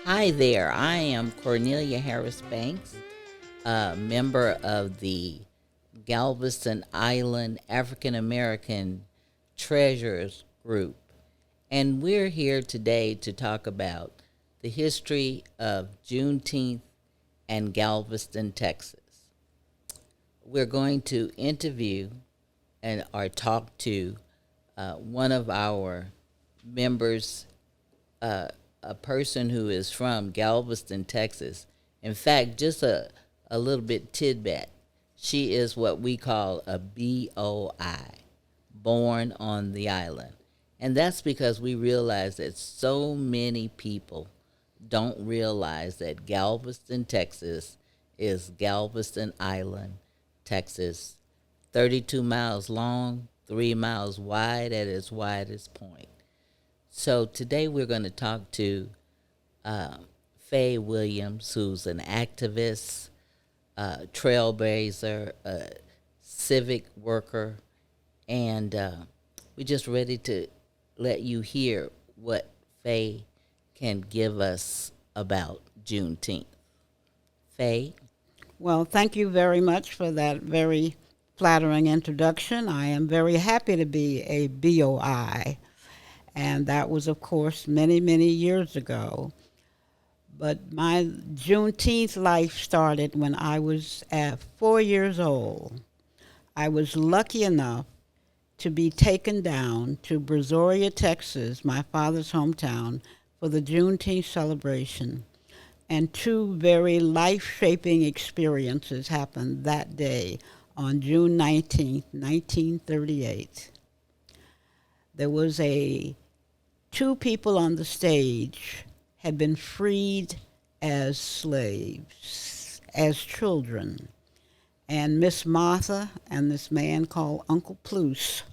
Hi there, I am Cornelia Harris Banks, a member of the Galveston Island African American Treasures Group. And we're here today to talk about the history of Juneteenth and Galveston, Texas. We're going to interview and or talk to one of our members, uh, a person who is from Galveston, Texas. In fact, just a little bit tidbit. She is what we call a BOI, born on the island. And that's because we realize that so many people don't realize that Galveston, Texas is Galveston Island, Texas, 32 miles long, 3 miles wide at its widest point. So today we're going to talk to Fay Williams, who's an activist, trailblazer, a civic worker, and we're just ready to let you hear what Fay can give us about Juneteenth. Fay? Well, thank you very much for that very flattering introduction. I am very happy to be a BOI, and that was, of course, many, many years ago. But my Juneteenth life started when I was at 4 years old. I was lucky enough to be taken down to Brazoria, Texas, my father's hometown, for the Juneteenth celebration. And two very life-shaping experiences happened that day on June 19th, 1938. There was two people on the stage had been freed as slaves, as children. And Miss Martha and this man called Uncle Plus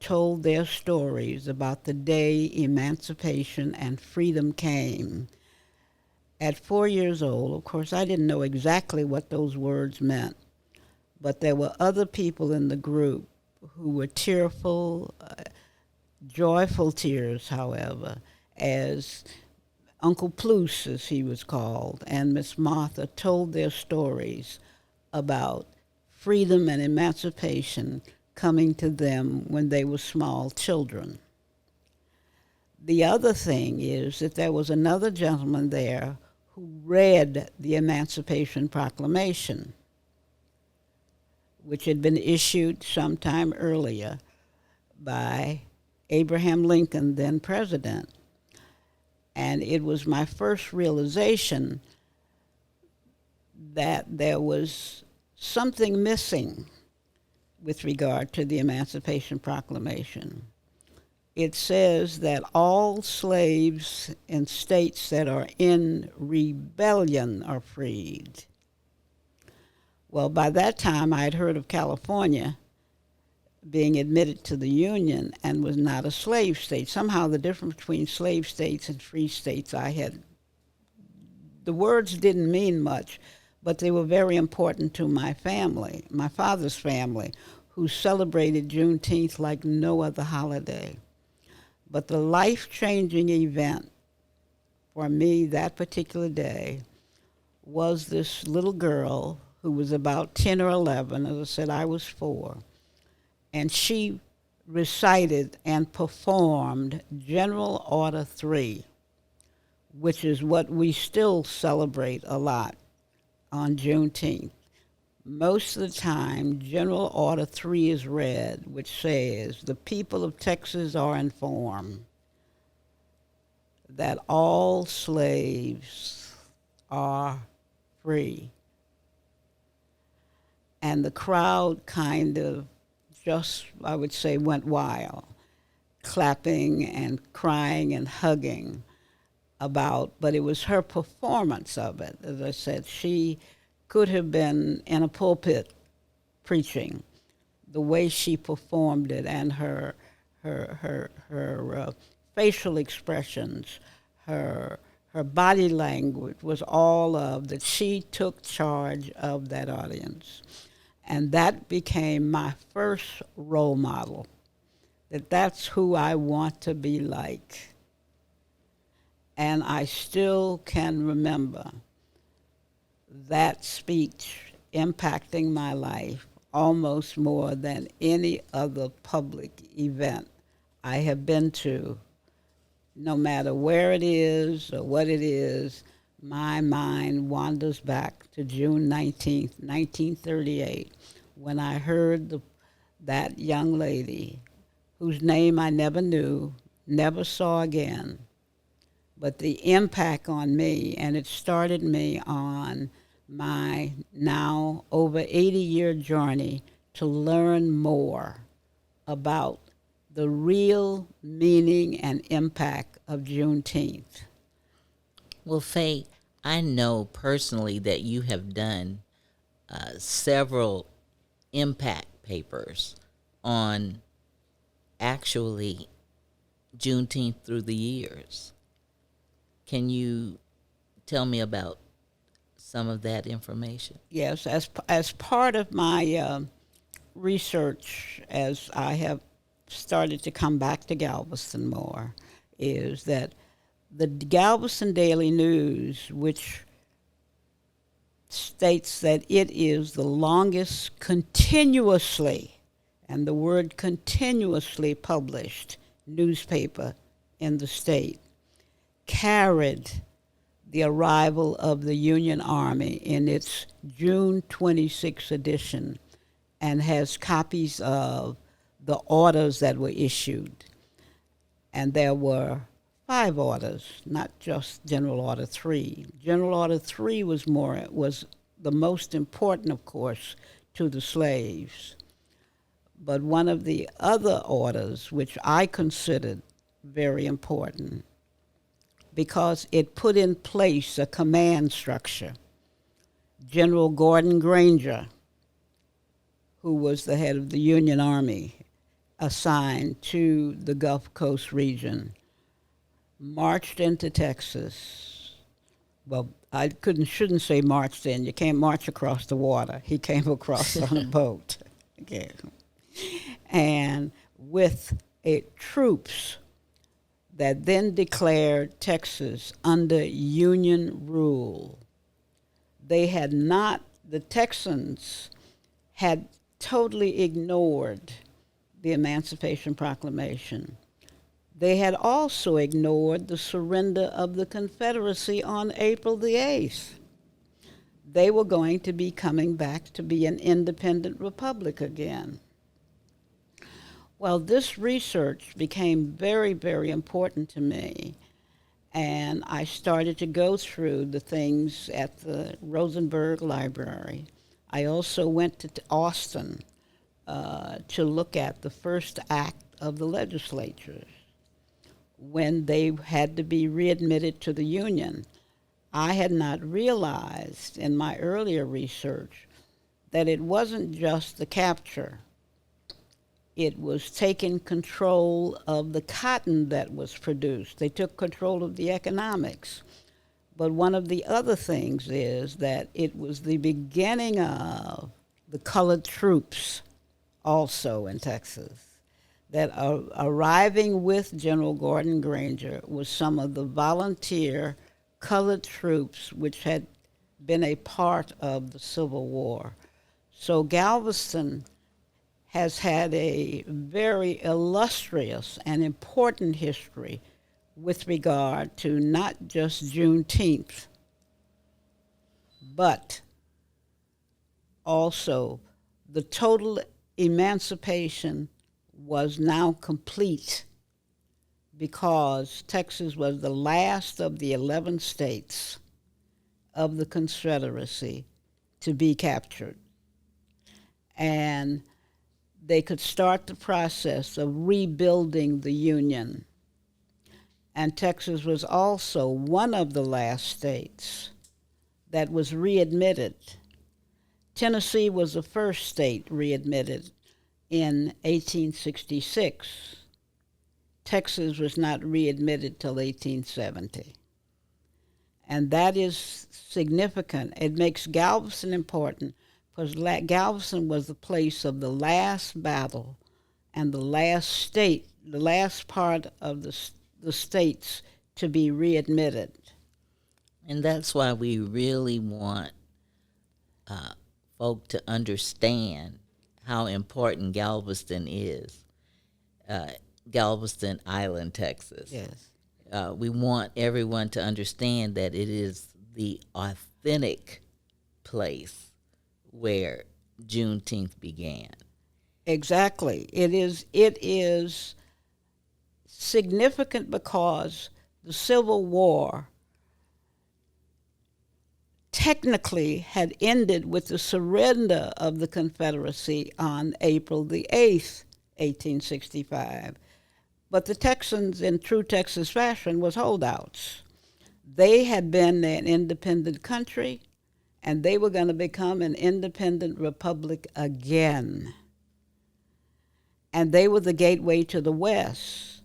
told their stories about the day emancipation and freedom came. At 4 years old, of course, I didn't know exactly what those words meant, but there were other people in the group who were tearful, joyful tears, however, as Uncle Plus, as he was called, and Miss Martha told their stories about freedom and emancipation coming to them when they were small children. The other thing is that there was another gentleman there who read the Emancipation Proclamation, which had been issued sometime earlier by Abraham Lincoln, then president. And it was my first realization that there was something missing with regard to the Emancipation Proclamation. It says that all slaves in states that are in rebellion are freed. Well, by that time, I had heard of California being admitted to the Union and was not a slave state. Somehow the difference between slave states and free states, the words didn't mean much, but they were very important to my family, my father's family, who celebrated Juneteenth like no other holiday. But the life-changing event for me that particular day was this little girl who was about 10 or 11. As I said, I was 4. And she recited and performed General Order 3, which is what we still celebrate a lot on Juneteenth. Most of the time, General Order 3 is read, which says, "The people of Texas are informed that all slaves are free. And the crowd kind of just, I would say, went wild, clapping and crying and hugging about, but it was her performance of it. As I said, she could have been in a pulpit preaching. The way she performed it and her facial expressions, her body language was all of that. She took charge of that audience, and that became my first role model. That's who I want to be like. And I still can remember that speech impacting my life almost more than any other public event I have been to. No matter where it is or what it is, my mind wanders back to June 19th, 1938, when I heard that young lady, whose name I never knew, never saw again, but the impact on me, and it started me on my now over 80-year journey to learn more about the real meaning and impact of Juneteenth. Well, Faye, I know personally that you have done several impact papers on actually Juneteenth through the years. Can you tell me about some of that information? Yes, as part of my research, as I have started to come back to Galveston more, is that the Galveston Daily News, which states that it is the longest continuously, and the word continuously published newspaper in the state, carried the arrival of the Union Army in its June 26 edition and has copies of the orders that were issued. And there were 5 orders, not just General Order 3. General Order 3 was the most important, of course, to the slaves. But one of the other orders, which I considered very important, because it put in place a command structure. General Gordon Granger, who was the head of the Union Army assigned to the Gulf Coast region, marched into Texas. Well, I shouldn't say marched in. You can't march across the water. He came across on a boat. Okay. And with troops that then declared Texas under Union rule. The Texans had totally ignored the Emancipation Proclamation. They had also ignored the surrender of the Confederacy on April the 8th. They were going to be coming back to be an independent republic again. Well, this research became very, very important to me, and I started to go through the things at the Rosenberg Library. I also went to Austin to look at the first act of the legislature when they had to be readmitted to the Union. I had not realized in my earlier research that it wasn't just the capture. It was taking control of the cotton that was produced. They took control of the economics. But one of the other things is that it was the beginning of the colored troops also in Texas, that arriving with General Gordon Granger was some of the volunteer colored troops which had been a part of the Civil War. So Galveston has had a very illustrious and important history with regard to not just Juneteenth, but also the total emancipation was now complete because Texas was the last of the 11 states of the Confederacy to be captured. And they could start the process of rebuilding the Union. And Texas was also one of the last states that was readmitted. Tennessee was the first state readmitted in 1866. Texas was not readmitted till 1870. And that is significant. It makes Galveston important because Galveston was the place of the last battle and the last state, the last part of the states to be readmitted. And that's why we really want folk to understand how important Galveston is, Galveston Island, Texas. Yes. We want everyone to understand that it is the authentic place where Juneteenth began. Exactly. It is significant because the Civil War technically had ended with the surrender of the Confederacy on April the 8th, 1865. But the Texans, in true Texas fashion, was holdouts. They had been an independent country, and they were going to become an independent republic again. And they were the gateway to the West.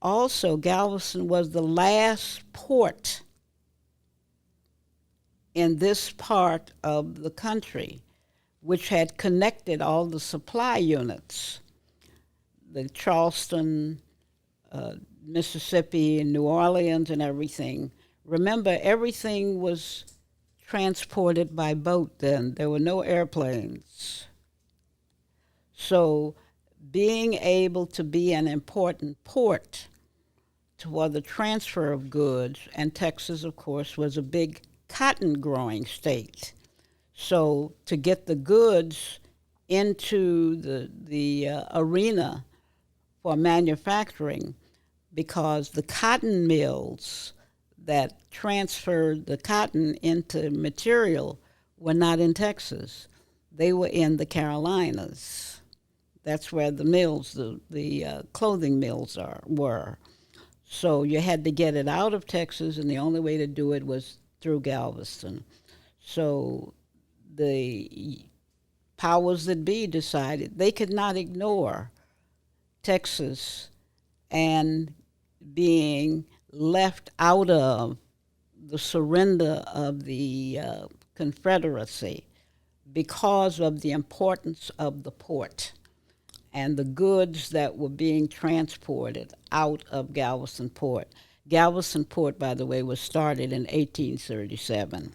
Also, Galveston was the last port in this part of the country which had connected all the supply units, the Charleston, Mississippi, and New Orleans, and everything. Remember, everything was transported by boat then. There were no airplanes. So being able to be an important port for the transfer of goods, and Texas, of course, was a big cotton growing state. So to get the goods into the arena for manufacturing, because the cotton mills that transferred the cotton into material were not in Texas. They were in the Carolinas. That's where the mills, the clothing mills were. So you had to get it out of Texas, and the only way to do it was through Galveston. So the powers that be decided they could not ignore Texas and being left out of the surrender of the Confederacy because of the importance of the port and the goods that were being transported out of Galveston Port. Galveston Port, by the way, was started in 1837.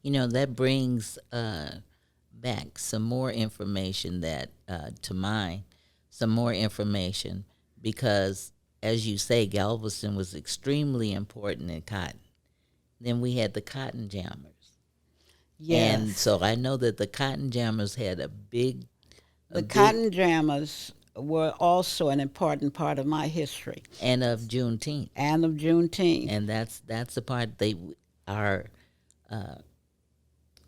You know, that brings back some more information to mind, some more information, because, as you say, Galveston was extremely important in cotton. Then we had the cotton jammers. Yes. And so I know that the cotton jammers had a big... Cotton jammers were also an important part of my history. And of Juneteenth. And that's the part they are...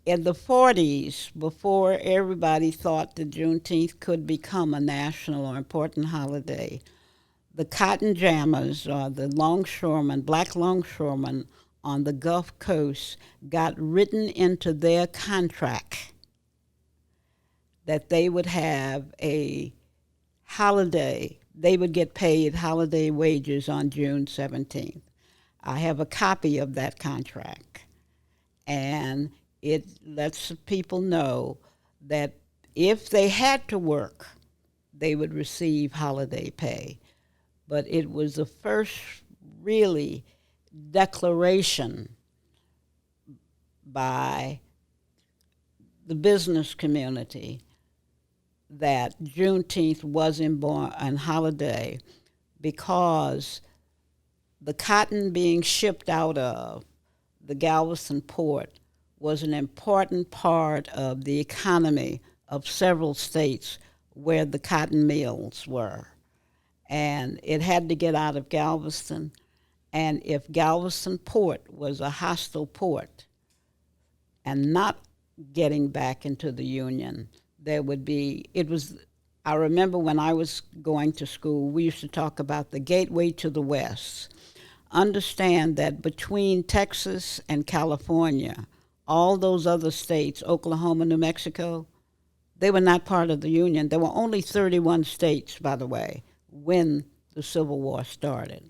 in the 40s, before everybody thought that Juneteenth could become a national or important holiday, the cotton jammers, or the longshoremen, black longshoremen on the Gulf Coast, got written into their contract that they would have a holiday. They would get paid holiday wages on June 17th. I have a copy of that contract. And it lets people know that if they had to work, they would receive holiday pay. But it was the first really declaration by the business community that Juneteenth wasn't an holiday, because the cotton being shipped out of the Galveston port was an important part of the economy of several states where the cotton mills were. and it had to get out of Galveston. And if Galveston Port was a hostile port and not getting back into the Union, there would be, it was, I remember when I was going to school, we used to talk about the gateway to the West. Understand that between Texas and California, all those other states, Oklahoma, New Mexico, they were not part of the Union. There were only 31 states, by the way, when the Civil War started.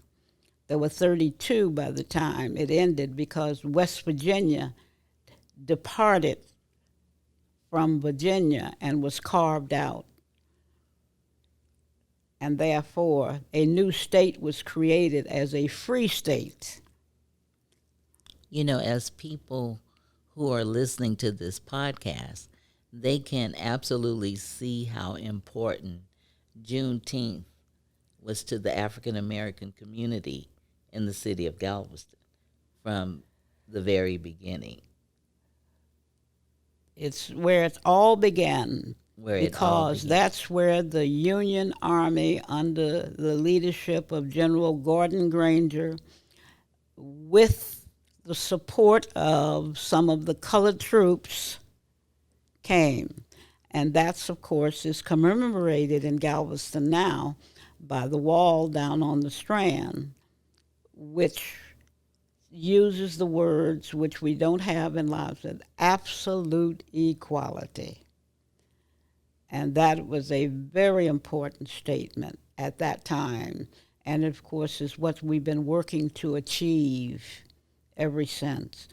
There were 32 by the time it ended because West Virginia departed from Virginia and was carved out. And therefore, a new state was created as a free state. You know, as people who are listening to this podcast, they can absolutely see how important Juneteenth was to the African American community in the city of Galveston from the very beginning. It's where it all began, Where it all because began. that's where the Union Army, under the leadership of General Gordon Granger, with the support of some of the colored troops, came. And that's, of course, is commemorated in Galveston now by the wall down on the Strand, which uses the words which we don't have in lives, absolute equality. And that was a very important statement at that time. And of course, is what we've been working to achieve ever since.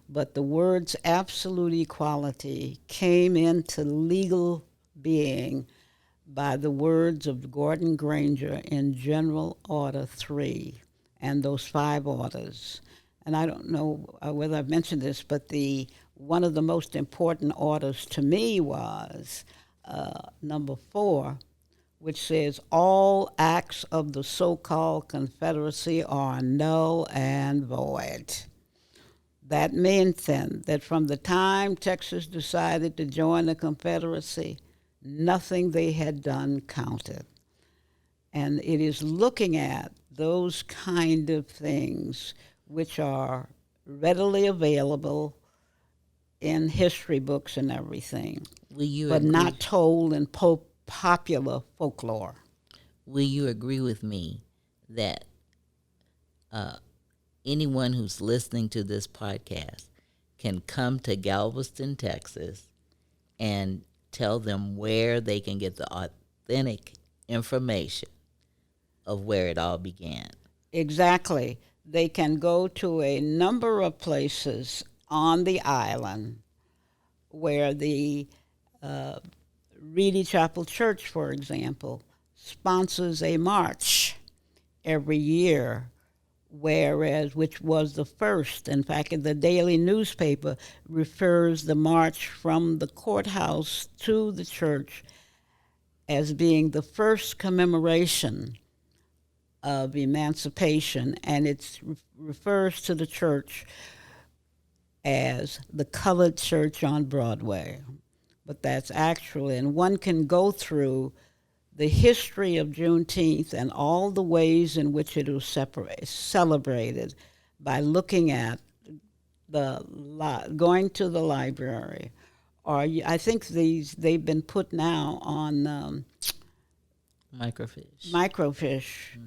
But the words absolute equality came into legal being by the words of Gordon Granger in General Order 3 and those 5 orders. And I don't know whether I've mentioned this, but one of the most important orders to me was number 4, which says all acts of the so-called Confederacy are null and void. That meant then that from the time Texas decided to join the Confederacy, nothing they had done counted. And it is looking at those kind of things which are readily available in history books and everything, Will you but agree? not told in popular folklore. Will you agree with me that anyone who's listening to this podcast can come to Galveston, Texas, and tell them where they can get the authentic information of where it all began? Exactly. They can go to a number of places on the island where the Reedy Chapel Church, for example, sponsors a march every year, which was the first. In fact, the daily newspaper refers the march from the courthouse to the church as being the first commemoration of emancipation, and it refers to the church as the Colored Church on Broadway. But that's actually, and one can go through the history of Juneteenth and all the ways in which it was celebrated by looking at going to the library, or I think they've been put now on Microfiche. Microfiche.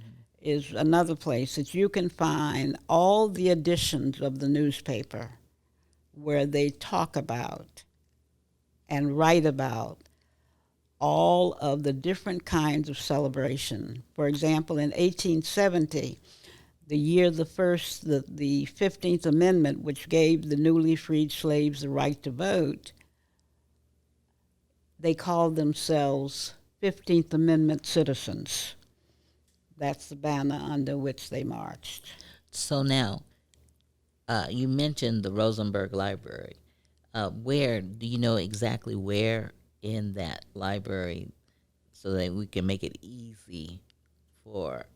Is another place that you can find all the editions of the newspaper where they talk about and write about all of the different kinds of celebration. For example, in 1870, the year the 15th Amendment, which gave the newly freed slaves the right to vote, they called themselves 15th Amendment citizens. That's the banner under which they marched. So now, you mentioned the Rosenberg Library. Where do you know exactly where in that library, so that we can make it easy for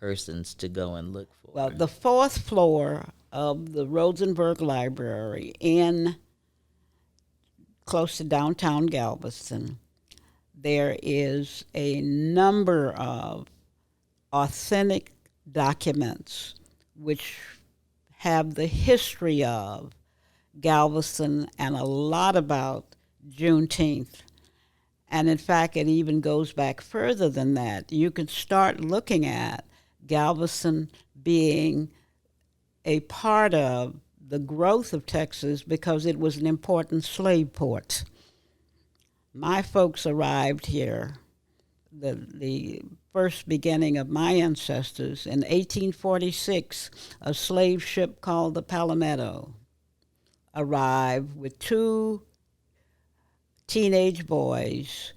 persons to go and look for? Well, the 4th floor of the Rosenberg Library in close to downtown Galveston, there is a number of authentic documents which have the history of Galveston and a lot about Juneteenth. And in fact, it even goes back further than that. You can start looking at Galveston being a part of the growth of Texas because it was an important slave port. My folks arrived here, the first beginning of my ancestors, in 1846. A slave ship called the Palmetto arrived with two teenage boys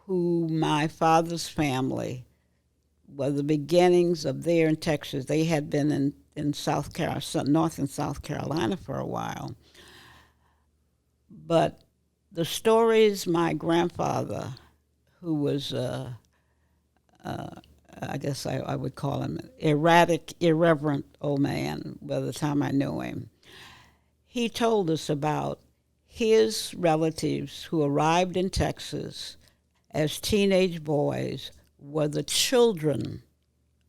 who my father's family were the beginnings of there in Texas. They had been in South Carolina, North and South Carolina for a while. But the stories my grandfather, who was, I guess I would call him erratic, irreverent old man by the time I knew him, he told us about his relatives who arrived in Texas as teenage boys were the children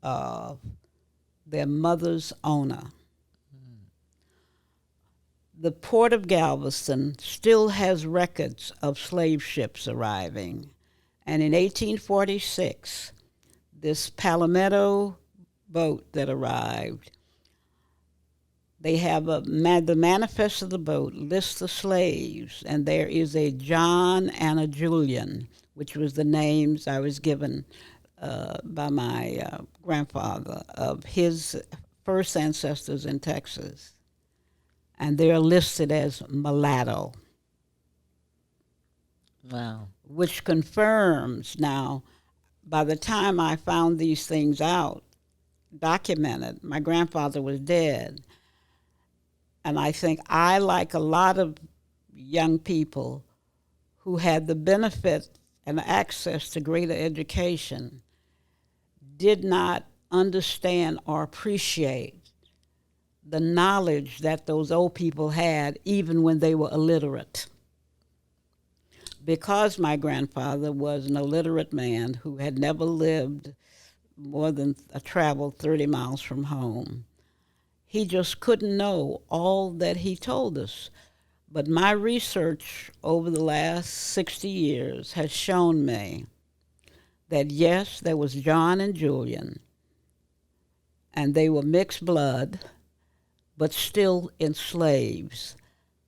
of their mother's owner. The port of Galveston still has records of slave ships arriving. And in 1846, this Palmetto boat that arrived, they have the manifest of the boat lists the slaves, and there is a John and a Julian, which was the names I was given by my grandfather of his first ancestors in Texas. And they're listed as mulatto. Wow. Which confirms now, by the time I found these things out, documented, my grandfather was dead. And I think I, like a lot of young people who had the benefit and access to greater education, did not understand or appreciate the knowledge that those old people had even when they were illiterate. Because my grandfather was an illiterate man who had never lived more than traveled 30 miles from home, he just couldn't know all that he told us. But my research over the last 60 years has shown me that yes, there was John and Julian, and they were mixed blood, but still enslaved,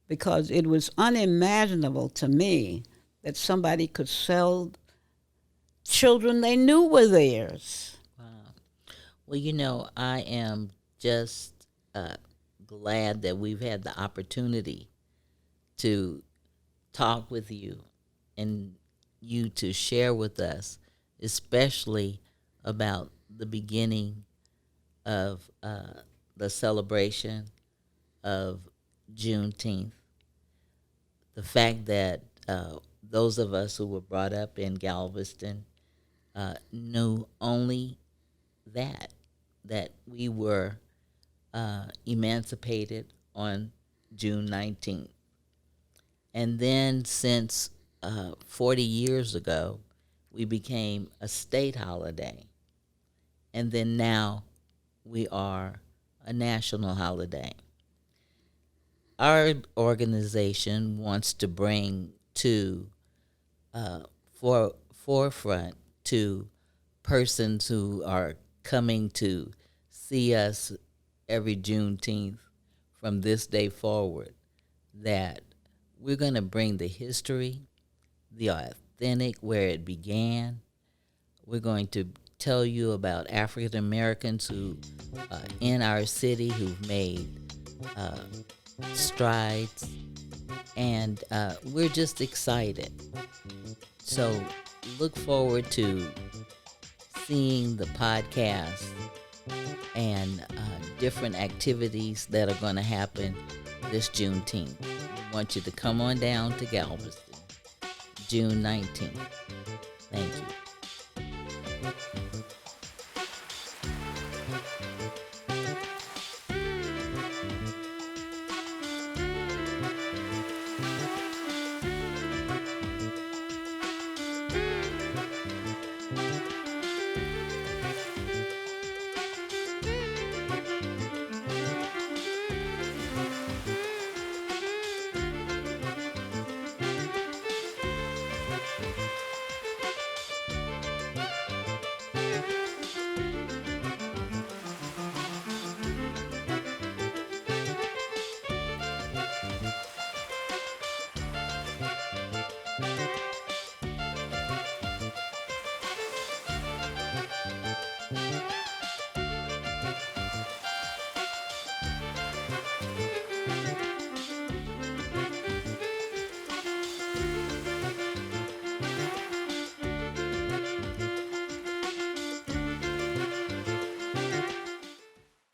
because it was unimaginable to me that somebody could sell children they knew were theirs. Wow. Well, you know, I am just glad that we've had the opportunity to talk with you and you to share with us, especially about the beginning of the celebration of Juneteenth. The fact that those of us who were brought up in Galveston knew only that we were emancipated on June 19th. And then since 40 years ago, we became a state holiday. And then now we are a national holiday. Our organization wants to bring to forefront to persons who are coming to see us every Juneteenth from this day forward, that we're going to bring the history, the authentic, where it began. We're going to tell you about African Americans who in our city who've made strides, and we're just excited. So look forward to seeing the podcast and different activities that are going to happen this Juneteenth. We want you to come on down to Galveston, June 19th. Thank you.